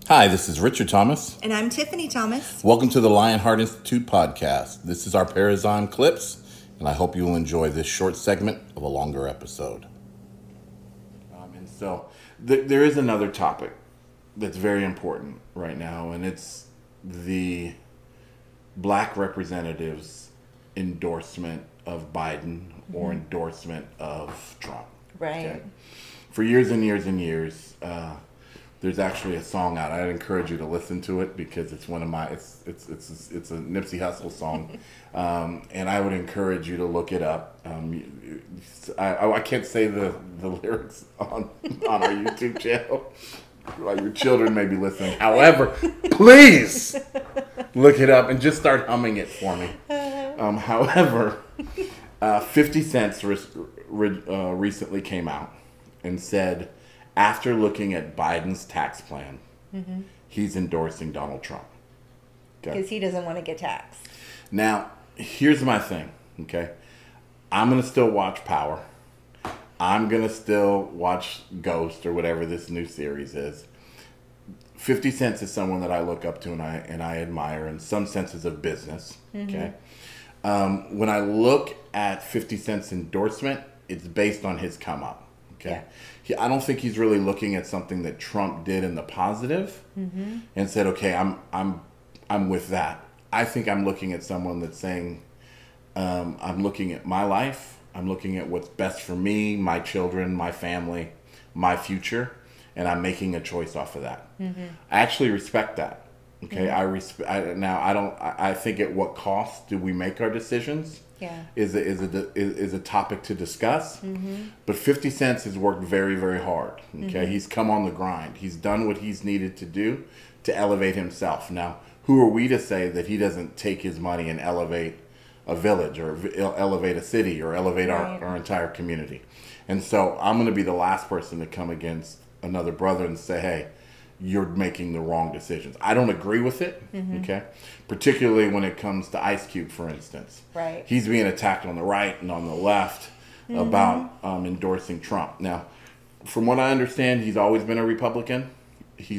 Hi, this is Richard Thomas. And I'm Tiffany Thomas. Welcome to the Thelionheartinstitute podcast. This is our Perazim clips, and I hope you will enjoy this short segment of a longer episode. There is another topic that's very important right now, and it's the black representatives' endorsement of Biden or endorsement of Trump. Right. Okay? For years and years and years, there's actually a song out. I'd encourage you to listen to it because it's one of my it's a Nipsey Hussle song, and I would encourage you to look it up. I can't say the lyrics on our YouTube channel. Like your children may be listening. However, please look it up and just start humming it for me. However, 50 Cent recently came out and said, after looking at Biden's tax plan, he's endorsing Donald Trump. Because he doesn't want to get taxed. Now, here's my thing, okay? I'm going to still watch Power. I'm going to still watch Ghost or whatever this new series is. 50 Cent is someone that I look up to and I admire in some senses of business, okay? When I look at 50 Cent's endorsement, it's based on his come up. Okay, yeah. I don't think he's really looking at something that Trump did in the positive and said, "Okay, I'm with that." I think I'm looking at someone that's saying, "I'm looking at my life. I'm looking at what's best for me, my children, my family, my future, and I'm making a choice off of that." I actually respect that. Okay, I think at what cost do we make our decisions? Yeah, is a topic to discuss. But 50 Cent has worked very, very hard. Okay, he's come on the grind. He's done what he's needed to do to elevate himself. Now, who are we to say that he doesn't take his money and elevate a village or elevate a city or elevate our entire community? And so I'm going to be the last person to come against another brother and say, hey, you're making the wrong decisions. I don't agree with it, okay? Particularly when it comes to Ice Cube, for instance. Right. He's being attacked on the right and on the left about endorsing Trump. Now, from what I understand, he's always been a Republican. He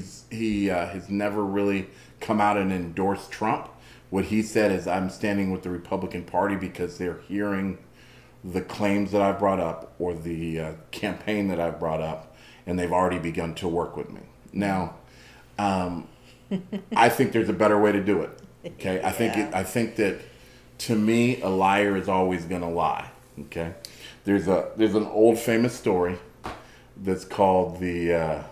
has never really come out and endorsed Trump. What he said is, I'm standing with the Republican Party because they're hearing the claims that I've brought up or the campaign that I've brought up, and they've already begun to work with me. Now, I think there's a better way to do it. Okay, I think that to me, a liar is always going to lie. Okay, there's an old famous story that's called the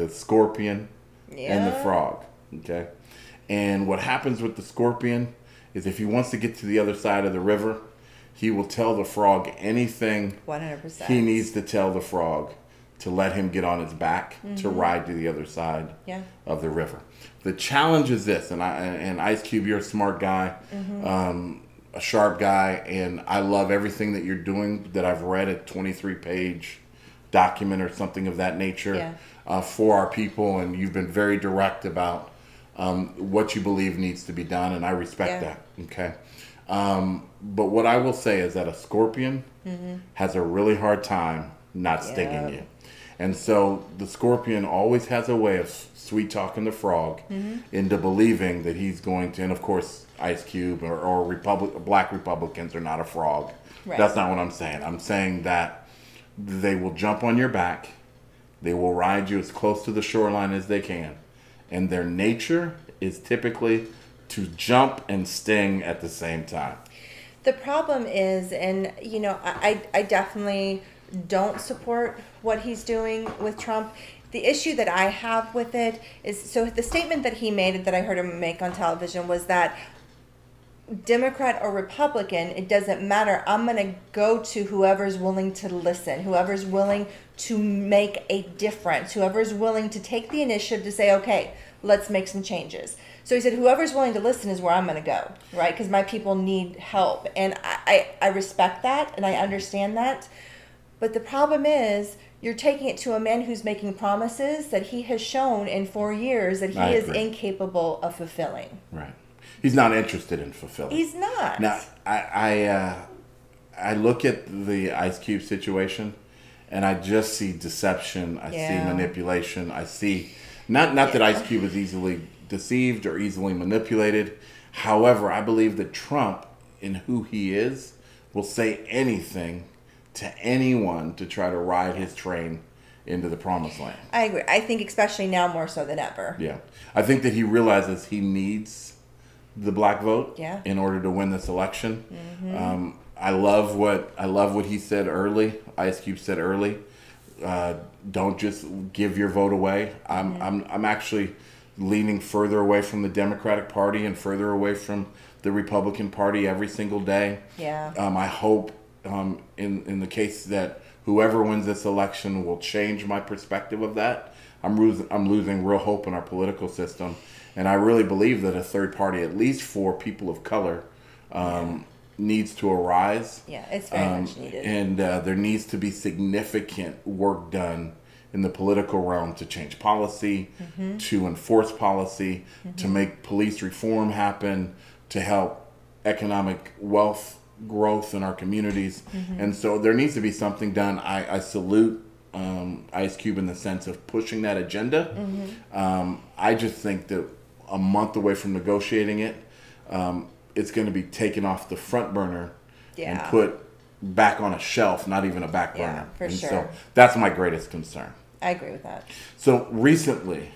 scorpion and the frog. Okay, and what happens with the scorpion is if he wants to get to the other side of the river, he will tell the frog anything 100%. He needs to tell the frog to let him get on his back to ride to the other side of the river. The challenge is this, and Ice Cube, you're a smart guy, a sharp guy, and I love everything that you're doing that I've read, a 23-page document or something of that nature for our people, and you've been very direct about what you believe needs to be done, and I respect that, okay? But what I will say is that a scorpion has a really hard time not stinging you. And so the scorpion always has a way of sweet-talking the frog into believing that he's going to, and of course Ice Cube or black Republicans are not a frog. Right. That's not what I'm saying. I'm saying that they will jump on your back, they will ride you as close to the shoreline as they can, and their nature is typically to jump and sting at the same time. The problem is, and you know, I definitely don't support what he's doing with Trump. The issue that I have with it is, so the statement that he made, that I heard him make on television, was that Democrat or Republican, it doesn't matter. I'm going to go to whoever's willing to listen, whoever's willing to make a difference, whoever's willing to take the initiative to say, okay, let's make some changes. So he said, whoever's willing to listen is where I'm going to go, right? Because my people need help. And I respect that, and I understand that. But the problem is, you're taking it to a man who's making promises that he has shown in 4 years that he is incapable of fulfilling. Right. He's not interested in fulfilling. He's not. Now, I look at the Ice Cube situation, and I just see deception. I see manipulation. I see Not that Ice Cube is easily deceived or easily manipulated. However, I believe that Trump, in who he is, will say anything to anyone to try to ride his train into the promised land. I agree. I think especially now more so than ever. Yeah. I think that he realizes he needs the black vote in order to win this election. I love what he said early. Ice Cube said early. Don't just give your vote away. I'm actually leaning further away from the Democratic Party and further away from the Republican Party every single day. Yeah. I hope in the case that whoever wins this election will change my perspective of that. I'm losing real hope in our political system, and I really believe that a third party, at least for people of color, needs to arise. Yeah, it's very much needed. And there needs to be significant work done in the political realm to change policy, to enforce policy, to make police reform happen, to help economic wealth growth in our communities. And so there needs to be something done. I salute Ice Cube in the sense of pushing that agenda. I just think that a month away from negotiating it, it's going to be taken off the front burner and put back on a shelf, not even a back burner. For sure. So that's my greatest concern. I agree with that. So recently,